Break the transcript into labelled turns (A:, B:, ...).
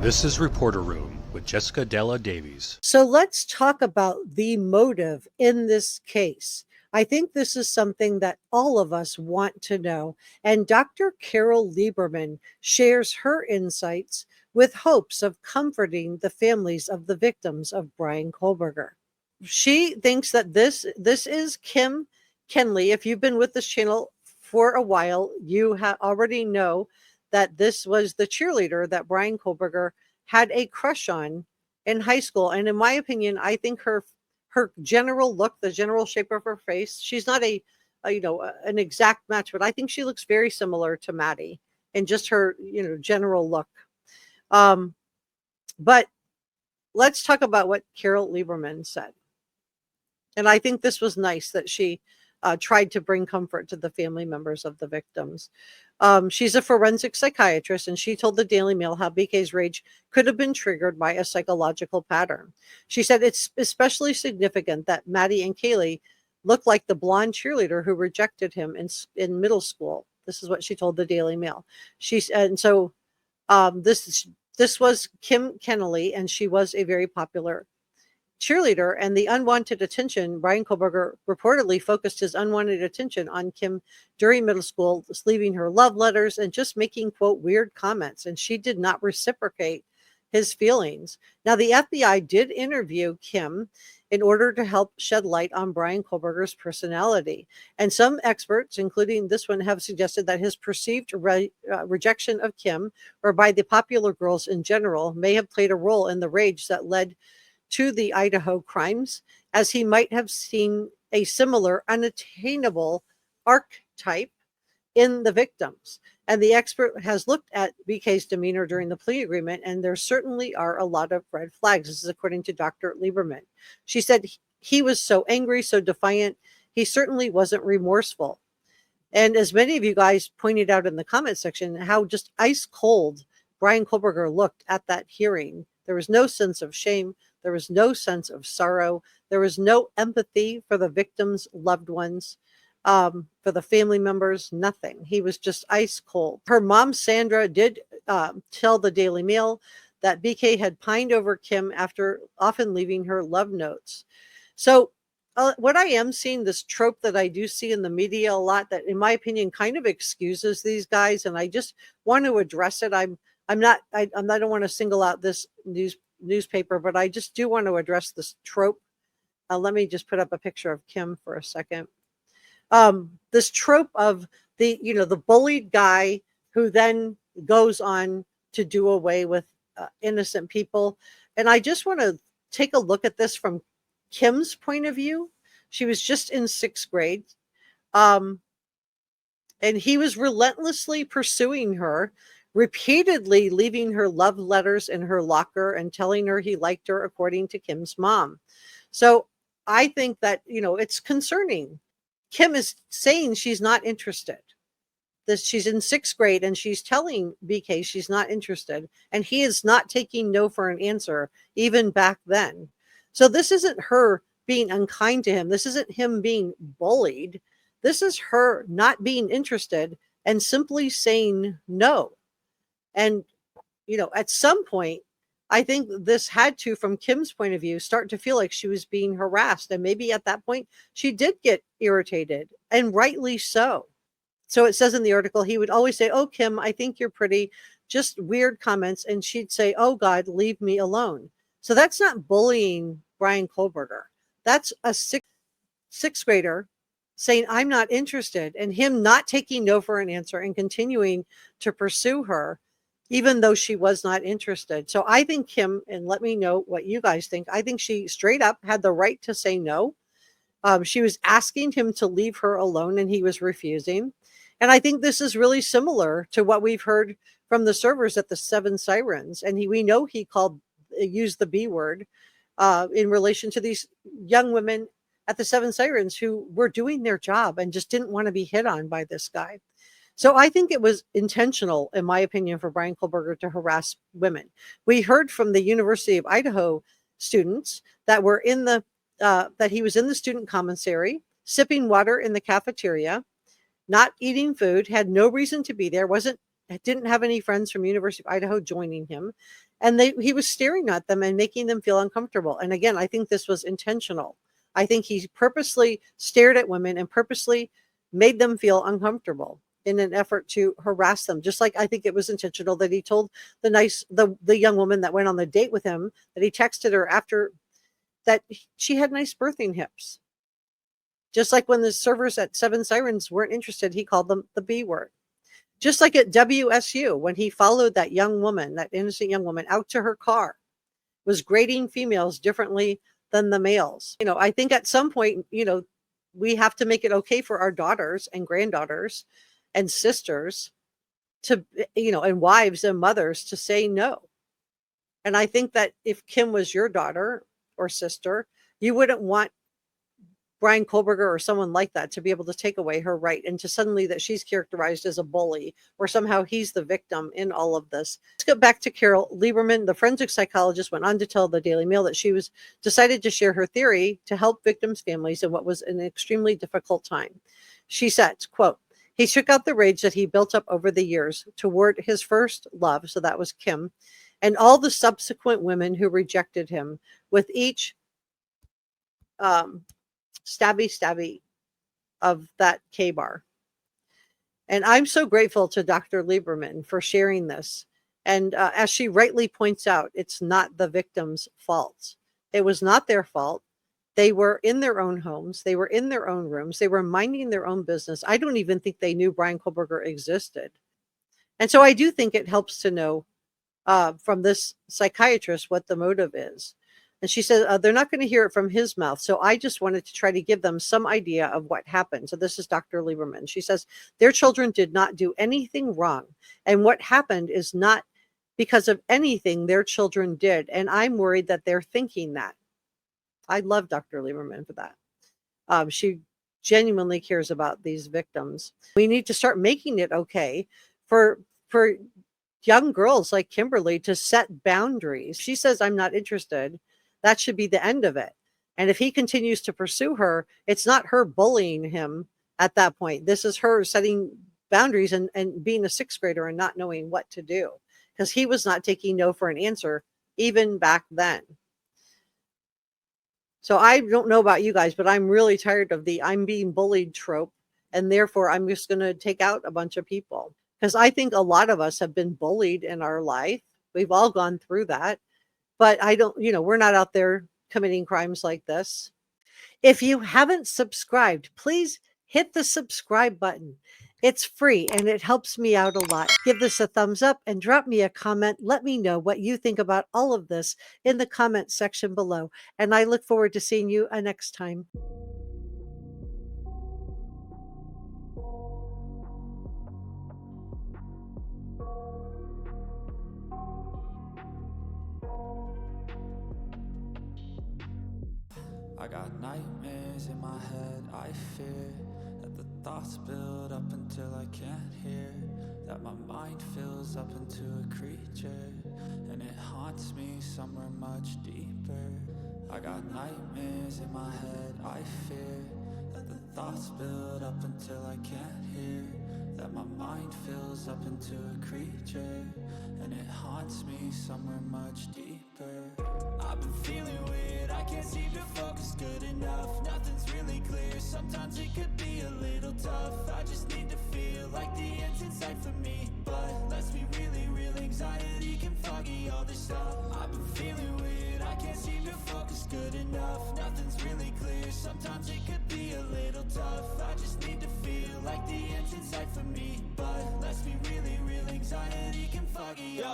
A: This is Reporter Room with Jessica Della Davies.
B: So let's talk about the motive in this case. I think this is something that all of us want to know. And Dr. Carol Lieberman shares her insights with hopes of comforting the families of the victims of Bryan Kohberger. She thinks that this is Kim Kenely. If you've been with this channel for a while, you already know that this was the cheerleader that Bryan Kohberger had a crush on in high school. And in my opinion, I think her general look, the general shape of her face, she's not an exact match, but I think she looks very similar to Maddie in just her, general look. But let's talk about what Carol Lieberman said. And I think this was nice that she tried to bring comfort to the family members of the victims. She's a forensic psychiatrist, and she told the Daily Mail how BK's rage could have been triggered by a psychological pattern. She said it's especially significant that Maddie and Kaylee look like the blonde cheerleader who rejected him in middle school. This is what she told the Daily Mail. This was Kim Kenely, and she was a very popular cheerleader. And the unwanted attention, Bryan Kohberger reportedly focused his unwanted attention on Kim during middle school, leaving her love letters and just making, quote, weird comments. And she did not reciprocate his feelings. Now, the FBI did interview Kim in order to help shed light on Bryan Kohberger's personality. And some experts, including this one, have suggested that his perceived rejection of Kim, or by the popular girls in general, may have played a role in the rage that led to the Idaho crimes, as he might have seen a similar unattainable archetype in the victims. And the expert has looked at BK's demeanor during the plea agreement, and there certainly are a lot of red flags. This is according to Dr. Lieberman. She said he was so angry, so defiant. He certainly wasn't remorseful. And as many of you guys pointed out in the comment section, how just ice cold Bryan Kohberger looked at that hearing. There was no sense of shame. There was no sense of sorrow. There was no empathy for the victims' loved ones, for the family members, nothing. He was just ice cold. Her mom, Sandra, did tell the Daily Mail that BK had pined over Kim after often leaving her love notes. So what I am seeing, this trope that I do see in the media a lot, that in my opinion kind of excuses these guys, and I just want to address it. I don't want to single out this newspaper, but I just do want to address this trope. Let me just put up a picture of Kim for a second. This trope of the bullied guy who then goes on to do away with innocent people. And I just want to take a look at this from Kim's point of view. She was just in 6th grade. And he was relentlessly pursuing her, repeatedly leaving her love letters in her locker and telling her he liked her, according to Kim's mom. So I think that, it's concerning. Kim is saying she's not interested. She's in 6th grade and she's telling BK she's not interested. And he is not taking no for an answer, even back then. So this isn't her being unkind to him. This isn't him being bullied. This is her not being interested and simply saying no. And, at some point, I think this had to, from Kim's point of view, start to feel like she was being harassed. And maybe at that point, she did get irritated, and rightly so. So it says in the article, he would always say, "Oh, Kim, I think you're pretty," just weird comments. And she'd say, "Oh, God, leave me alone." So that's not bullying Bryan Kohberger. That's a sixth grader saying, "I'm not interested," and him not taking no for an answer and continuing to pursue her, even though she was not interested. So I think Kim, and let me know what you guys think, I think she straight up had the right to say no. She was asking him to leave her alone, and he was refusing. And I think this is really similar to what we've heard from the servers at the Seven Sirens. And we know he used the B word in relation to these young women at the Seven Sirens who were doing their job and just didn't want to be hit on by this guy. So I think it was intentional, in my opinion, for Bryan Kohberger to harass women. We heard from the University of Idaho students that were that he was in the student commissary, sipping water in the cafeteria, not eating food, had no reason to be there, didn't have any friends from University of Idaho joining him, and he was staring at them and making them feel uncomfortable. And again, I think this was intentional. I think he purposely stared at women and purposely made them feel uncomfortable in an effort to harass them. Just like I think it was intentional that he told the young woman that went on the date with him, that he texted her after, that she had nice birthing hips. Just like when the servers at Seven Sirens weren't interested, he called them the B word. Just like at WSU, when he followed that young woman, that innocent young woman, out to her car, was grading females differently than the males. I think at some point, we have to make it okay for our daughters and granddaughters and sisters to, and wives and mothers to say no. And I think that if Kim was your daughter or sister, you wouldn't want Bryan Kohberger or someone like that to be able to take away her right, and to suddenly that she's characterized as a bully, or somehow he's the victim in all of this. Let's go back to Carol Lieberman. The forensic psychologist went on to tell the Daily Mail that she was decided to share her theory to help victims' families in what was an extremely difficult time. She said, quote, "He shook out the rage that he built up over the years toward his first love," so that was Kim, "and all the subsequent women who rejected him, with each stabby of that K-bar." And I'm so grateful to Dr. Lieberman for sharing this. And as she rightly points out, it's not the victim's fault. It was not their fault. They were in their own homes. They were in their own rooms. They were minding their own business. I don't even think they knew Bryan Kohberger existed. And so I do think it helps to know from this psychiatrist what the motive is. And she said, they're not going to hear it from his mouth. So I just wanted to try to give them some idea of what happened. So this is Dr. Lieberman. She says, their children did not do anything wrong. And what happened is not because of anything their children did. And I'm worried that they're thinking that. I love Dr. Lieberman for that. She genuinely cares about these victims. We need to start making it okay for young girls like Kimberly to set boundaries. She says, I'm not interested. That should be the end of it. And if he continues to pursue her, it's not her bullying him at that point. This is her setting boundaries and being a sixth grader and not knowing what to do, because he was not taking no for an answer even back then. So I don't know about you guys, but I'm really tired of the I'm being bullied trope. And therefore, I'm just going to take out a bunch of people, because I think a lot of us have been bullied in our life. We've all gone through that. But I don't, we're not out there committing crimes like this. If you haven't subscribed, please hit the subscribe button. It's free and it helps me out a lot. Give this a thumbs up and drop me a comment. Let me know what you think about all of this in the comment section below. And I look forward to seeing you next time.
C: I got nightmares in my head, I fear that the thoughts build up until I can't hear, that my mind fills up into a creature, and it haunts me somewhere much deeper. I got nightmares in my head, I fear that the thoughts build up until I can't hear, that my mind fills up into a creature, and it haunts me somewhere much deeper. I've been feeling weird, I can't seem to focus good enough. Nothing's really clear, sometimes it could be a little tough. I just need to feel like the end's in sight for me, but let's be really real, anxiety can foggy all this stuff. I've been feeling weird, I can't seem to focus good enough. Nothing's really clear, sometimes it could be a little tough. I just need to feel like the end's in sight for me, but let's be really real, anxiety can foggy all this stuff.